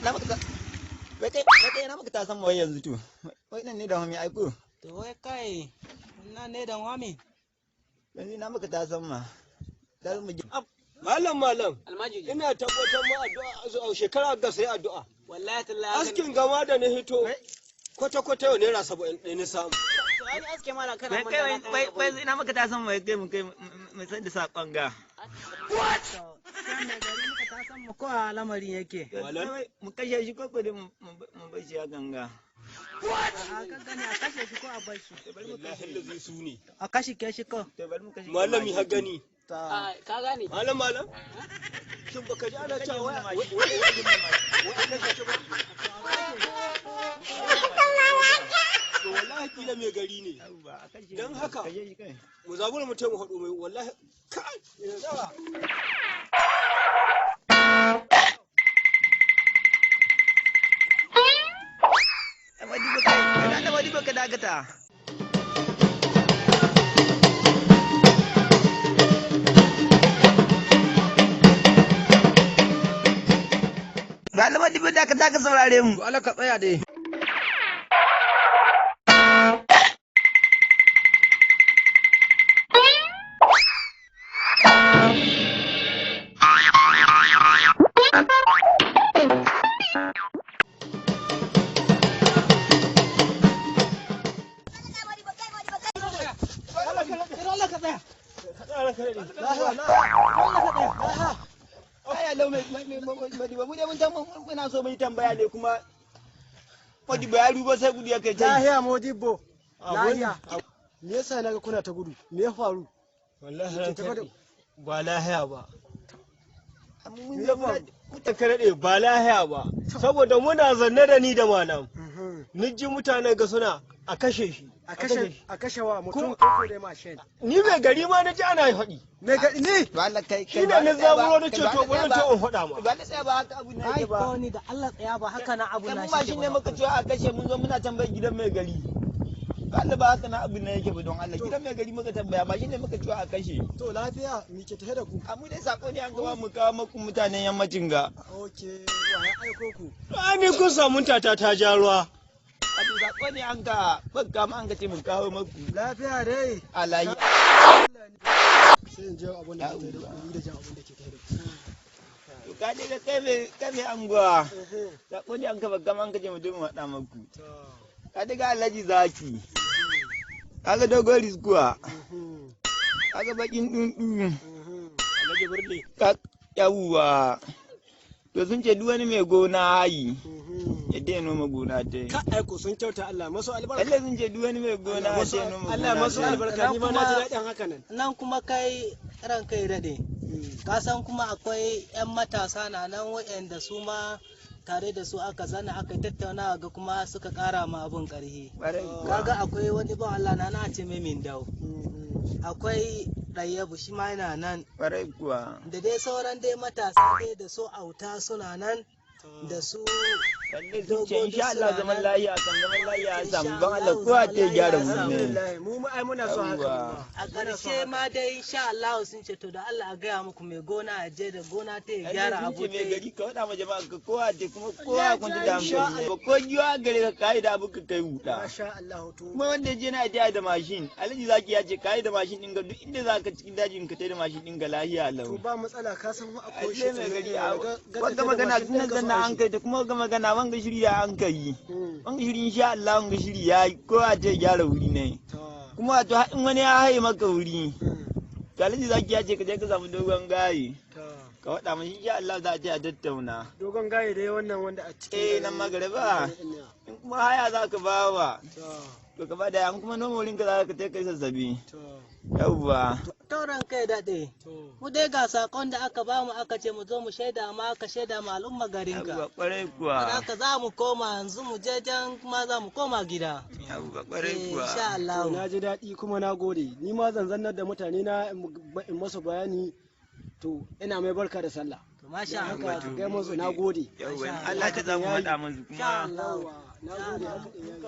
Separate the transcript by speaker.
Speaker 1: na maka wai kai na maka ta san wai yanzu to wai nan ne da hami aiko
Speaker 2: to wai kai na ne da hami
Speaker 1: yanzu na maka ta san ma dan mu
Speaker 3: malam
Speaker 2: almajiri
Speaker 3: ina tabbatar mu addu'a shekara ga sai addu'a
Speaker 2: wallahi tallahi
Speaker 3: askin gama da ni hito kwata yau naira 70 ne samu
Speaker 2: to ai aske mana kana mun
Speaker 1: wai na maka ta san wai kai mu sai da sakon ga
Speaker 2: what san me gari muka ta san mu ko lamarin yake
Speaker 1: mu kashe shi ko mu bar shi a ganga
Speaker 2: what a kan gani a kashe shi ko a bar shi
Speaker 3: wallahi lazi su ne
Speaker 2: a kashe ke shi ko
Speaker 1: to bari mu kashe
Speaker 3: malami ha gani
Speaker 2: ka gane
Speaker 3: malam shin baka ji ana cewa wallahi kila mai gari ne dan haka mu zabura mu taimu hado mai wallahi kai yawa
Speaker 1: wadi baka dakata Malama dibe da ka saurare mu.
Speaker 3: Allah ka tsaya dai.
Speaker 1: Muna so mu yi tambaya ne kuma Modibo ya rubo sai gudu ya kai ta
Speaker 4: lahiya Modibo lahiya me yasa naga kuna ta gudu me ya faru
Speaker 3: wallahi ba lahiya ba mun je mutan karade ba lahiya ba saboda muna zanne da ni da malam ni ji mutane ga suna a kashe shi
Speaker 4: a kashe wa mutum ko da mashin
Speaker 3: ni mai gari ma na ji ana faɗi
Speaker 4: me gari ni
Speaker 1: wallahi kai
Speaker 3: shi ne na zaburo na ce to bari ta in faɗa ma
Speaker 1: wallahi sai ba haka abu ne yake ba
Speaker 2: ai ni da Allah tsaya ba haka na abu na
Speaker 1: shi ne muka ce a kashe mun zo muna tambayar gidan mai gari wallahi ba haka na abu ne yake ba don Allah gidan mai gari muka tambaya ba shine muka ce a kashe
Speaker 4: to lafiya mi ke tafe da ku
Speaker 1: a mu dai sako ne an ga mu kawo muku mutanen yammacin ga
Speaker 4: okay wa ya aiko ku
Speaker 3: ni kun samu tata ta ja ruwa
Speaker 1: abu sako ne an ga bakka mu an ga ce mu kawo muku
Speaker 4: lafiya dai
Speaker 1: alayi
Speaker 4: sai in je abun da ke da ku da jan abun da ke tafe da ku
Speaker 1: ka dai kai mai anguwa sako ne an ka bakka mu an ga ce mu dumu hada muku ka daga Alhaji Zaki kaga dogon riskuwa kaga bakin dundu
Speaker 3: Alhaji Burle
Speaker 1: yawuwa to sun ce duk wani mai gona hayi ya dai noma gona ta
Speaker 4: ka aiko sun kyauta Allah masu albarka
Speaker 1: Allah sun ce duk wani mai gona ya dai noma gona
Speaker 4: Allah masu albarka ni ma na ji daɗin haka
Speaker 2: nan kuma kai ran kai dade ka san kuma akwai yan matasa na nan waɗanda su ma tare da su aka zana aka tattauna ga kuma suka kara ma abun karhi kaga akwai wani ba Allah na ce mai min dau akwai Ɗayyabu shi ma yana nan da dai sauran dai matasa dai da su auta suna nan da su
Speaker 1: lalle sun ce insha Allah zaman lafiya kan zaman lafiya samu ban Allah kowa ta gyara mu ne
Speaker 4: mu ai muna so haka
Speaker 2: a ƙarshe ma dai insha Allah sun ce to da Allah a gaya muku mai gona a je da gona ta ya gyara abu
Speaker 1: mai gari ka wada ma jama'a ka kowa ta kuma kowa kun da hankali ba ko giwa gare ka kai da abu ka kai huda
Speaker 4: masha Allah to
Speaker 1: kuma wanda je na ta da mashin Alhaji Zaki ya ce kai da mashin din ga duk inda zaka cikin dajin ka tai da mashin din ga lafiya Allah
Speaker 4: to ba matsala ka san akwai
Speaker 1: shi mai gari wanda magana tun nan an kai ta kuma ga magana wanga shiri ya an kai wanga shiri insha Allah wanga shiri ya ko a ce gyara wuri ne kuma to in wani ya haye maka wuri to Alhaji Zaki ya ce ka je ka samu dogon gaye ka wada mun insha Allah za a ce a tattauna
Speaker 4: dogon gaye dai wannan wanda a cikin
Speaker 1: nan magareba in kuma haya za ka bawa to ka bada an kuma noma wurin ka za ka kai sassabe yawwa
Speaker 2: tauran kai daɗe mu dai ga sakon da aka ba mu aka ce mu zo mu shaida ma aka shaida ma al'umma garin ka
Speaker 1: kwarai kuwa
Speaker 2: haka za mu koma yanzu mu je can kuma za mu koma gida
Speaker 1: yawwa kwarai kuwa
Speaker 2: insha Allah
Speaker 4: na ji daɗi kuma na gode ni ma zan zannar da mutane na in masa bayani to ina mai barka da sallah
Speaker 2: masha Allah
Speaker 4: ga musu na gode
Speaker 1: yawwa Allah ka za mu haɗa musu kuma
Speaker 4: na gode